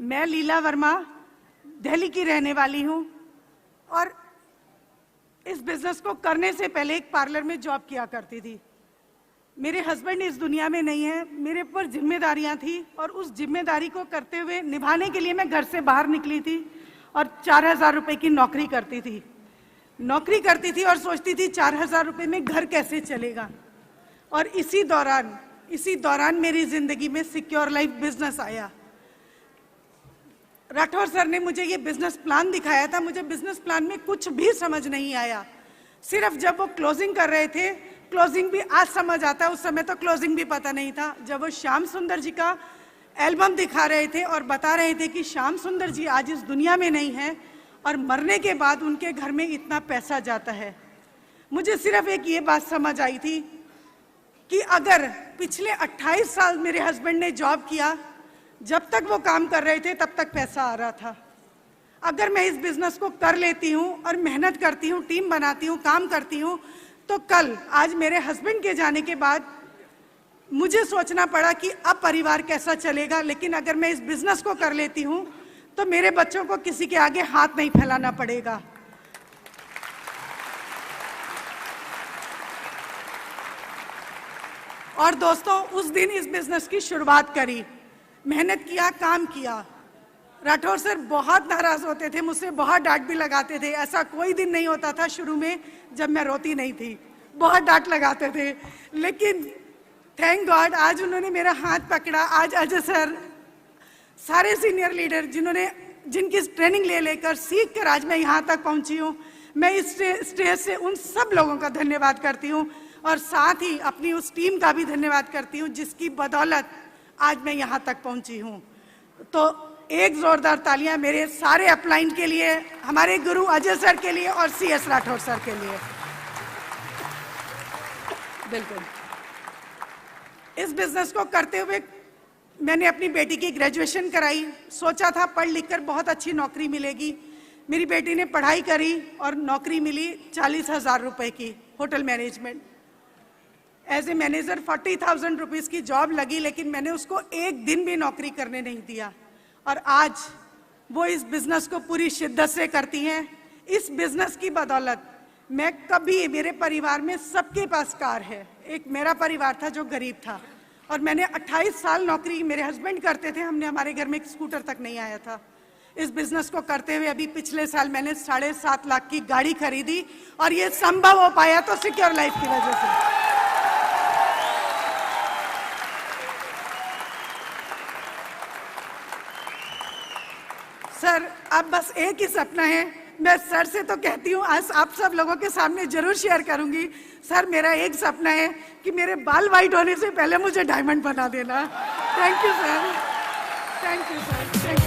मैं लीला वर्मा दिल्ली की रहने वाली हूँ और इस बिजनेस को करने से पहले एक पार्लर में जॉब किया करती थी। मेरे हस्बैंड इस दुनिया में नहीं है, मेरे ऊपर जिम्मेदारियां थी और उस जिम्मेदारी को करते हुए निभाने के लिए मैं घर से बाहर निकली थी और 4000 रुपए की नौकरी करती थी और सोचती थी 4000 रुपए में घर कैसे चलेगा। और इसी दौरान मेरी जिंदगी में सिक्योर लाइफ बिजनेस आया। राठौर सर ने मुझे ये बिजनेस प्लान दिखाया था। मुझे बिजनेस प्लान में कुछ भी समझ नहीं आया, सिर्फ जब वो क्लोजिंग कर रहे थे, क्लोजिंग भी आज समझ आता है, उस समय तो क्लोजिंग भी पता नहीं था। जब वो श्याम सुंदर जी का एल्बम दिखा रहे थे और बता रहे थे कि श्याम सुंदर जी आज इस दुनिया में नहीं है और मरने के बाद उनके घर में इतना पैसा जाता है, मुझे सिर्फ एक ये बात समझ आई थी कि अगर पिछले 28 साल मेरे हस्बैंड ने जॉब किया, जब तक वो काम कर रहे थे तब तक पैसा आ रहा था। अगर मैं इस बिजनेस को कर लेती हूँ और मेहनत करती हूँ, टीम बनाती हूँ, काम करती हूँ, तो कल आज मेरे हस्बैंड के जाने के बाद मुझे सोचना पड़ा कि अब परिवार कैसा चलेगा। लेकिन अगर मैं इस बिजनेस को कर लेती हूँ तो मेरे बच्चों को किसी के आगे हाथ नहीं फैलाना पड़ेगा। और दोस्तों, उस दिन इस बिजनेस की शुरुआत करी, मेहनत किया, काम किया। राठौर सर बहुत नाराज होते थे मुझसे, बहुत डांट भी लगाते थे। ऐसा कोई दिन नहीं होता था शुरू में जब मैं रोती नहीं थी, बहुत डांट लगाते थे। लेकिन थैंक गॉड आज उन्होंने मेरा हाथ पकड़ा। आज अजय सर, सारे सीनियर लीडर जिनकी ट्रेनिंग लेकर सीख कर आज मैं यहाँ तक पहुँची हूँ, मैं इस स्टेज से उन सब लोगों का धन्यवाद करती हूँ और साथ ही अपनी उस टीम का भी धन्यवाद करती हूँ जिसकी बदौलत आज मैं यहाँ तक पहुँची हूँ। तो एक जोरदार तालियां मेरे सारे अपलाइन के लिए, हमारे गुरु अजय सर के लिए और CS राठौर सर के लिए। बिल्कुल, इस बिजनेस को करते हुए मैंने अपनी बेटी की ग्रेजुएशन कराई। सोचा था पढ़ लिख कर बहुत अच्छी नौकरी मिलेगी। मेरी बेटी ने पढ़ाई करी और नौकरी मिली 40,000 रुपए की, hotel management as a manager. 40,000 rupees की जॉब लगी, लेकिन मैंने उसको एक दिन भी नौकरी करने नहीं दिया और आज वो इस बिजनेस को पूरी शिद्दत से करती हैं। इस बिजनेस की बदौलत मैं कभी, मेरे परिवार में सबके पास कार है। एक मेरा परिवार था जो गरीब था और मैंने 28 साल नौकरी, मेरे हस्बैंड करते थे, हमारे घर में एक स्कूटर तक नहीं आया था। इस बिजनेस को करते हुए अभी पिछले साल मैंने 7.5 लाख की गाड़ी खरीदी और ये संभव हो पाया तो सिक्योर लाइफ की वजह से। सर, अब बस एक ही सपना है, मैं सर से तो कहती हूँ, आज आप सब लोगों के सामने जरूर शेयर करूंगी। सर, मेरा एक सपना है कि मेरे बाल वाइट होने से पहले मुझे डायमंड बना देना। Thank you sir, thank you sir, thank you.